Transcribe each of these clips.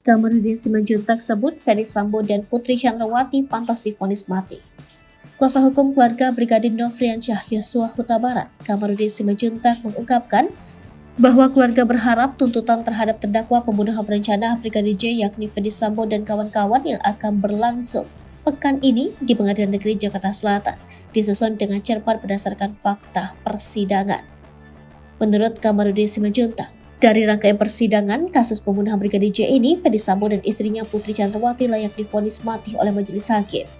Kamarudin Simanjuntak sebut Ferdy Sambo dan Putri Chandrawati pantas divonis mati. Kuasa hukum keluarga Brigadir Nofriansyah Yosua Huta Barat, Kamarudin Simanjuntak mengungkapkan bahwa keluarga berharap tuntutan terhadap terdakwa pembunuhan berencana Brigadir J yakni Ferdy Sambo dan kawan-kawan yang akan berlangsung pekan ini di Pengadilan Negeri Jakarta Selatan disusun dengan cermat berdasarkan fakta persidangan. Menurut Kamarudin Simanjuntak, dari rangkaian persidangan kasus pembunuhan Brigadir J ini, Ferdy Sambo dan istrinya Putri Chandrawati layak divonis mati oleh majelis hakim.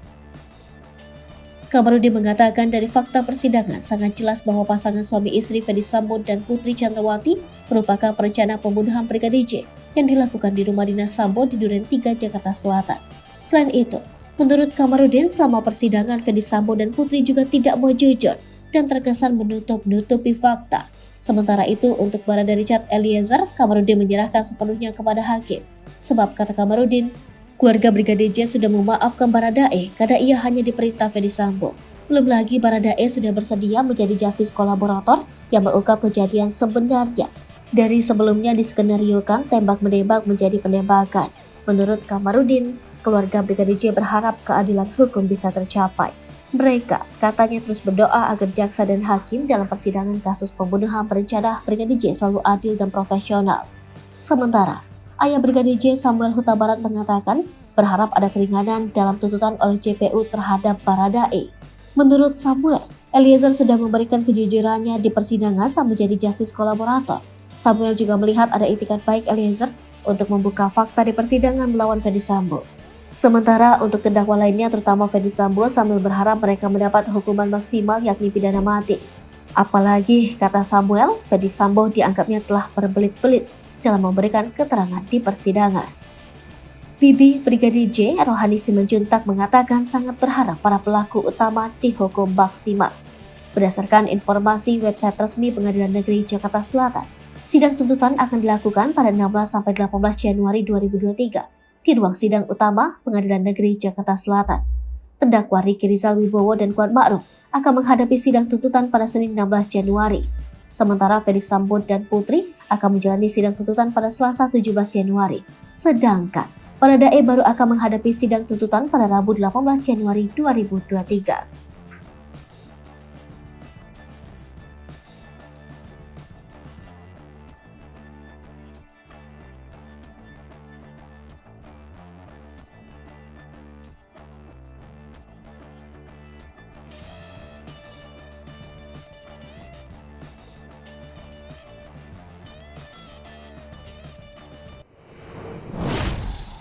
Kamarudin mengatakan dari fakta persidangan sangat jelas bahwa pasangan suami istri Ferdy Sambo dan Putri Chandrawati merupakan perencana pembunuhan Brigadir J yang dilakukan di rumah dinas Sambo di Duren 3 Jakarta Selatan. Selain itu, menurut Kamarudin selama persidangan Ferdy Sambo dan Putri juga tidak mau jujur dan terkesan menutup-nutupi fakta. Sementara itu, untuk Barada Richard Eliezer, Kamarudin menyerahkan sepenuhnya kepada hakim. Sebab, kata Kamarudin, keluarga Brigadir J sudah memaafkan Baradae karena ia hanya diperintah Ferdy Sambo. Belum lagi Baradae sudah bersedia menjadi justice kolaborator yang mengungkap kejadian sebenarnya. Dari sebelumnya diskenariokan tembak-menembak menjadi penembakan. Menurut Kamarudin, keluarga Brigadir J berharap keadilan hukum bisa tercapai. Mereka katanya terus berdoa agar jaksa dan hakim dalam persidangan kasus pembunuhan berencana Brigadir J selalu adil dan profesional. Sementara, ayah Brigadir J Samuel Huta Barat mengatakan berharap ada keringanan dalam tuntutan oleh JPU terhadap Baradae. Menurut Samuel, Eliezer sudah memberikan kejujurannya di persidangan saat menjadi justice kolaborator. Samuel juga melihat ada itikat baik Eliezer untuk membuka fakta di persidangan melawan Ferdy Sambo. Sementara untuk terdakwa lainnya terutama Ferdy Sambo, Samuel berharap mereka mendapat hukuman maksimal yakni pidana mati. Apalagi, kata Samuel, Ferdy Sambo dianggapnya telah berbelit-belit dalam memberikan keterangan di persidangan. Bibi Brigadir J, Rohani Simanjuntak mengatakan sangat berharap para pelaku utama dihukum maksimal. Berdasarkan informasi website resmi Pengadilan Negeri Jakarta Selatan, sidang tuntutan akan dilakukan pada 16-18 Januari 2023. Di ruang sidang utama Pengadilan Negeri Jakarta Selatan. Terdakwa Ricky Rizal Wibowo dan Kuat Ma'ruf akan menghadapi sidang tuntutan pada Senin 16 Januari. Sementara Ferdy Sambo dan Putri akan menjalani sidang tuntutan pada Selasa 17 Januari. Sedangkan Baradae baru akan menghadapi sidang tuntutan pada Rabu 18 Januari 2023.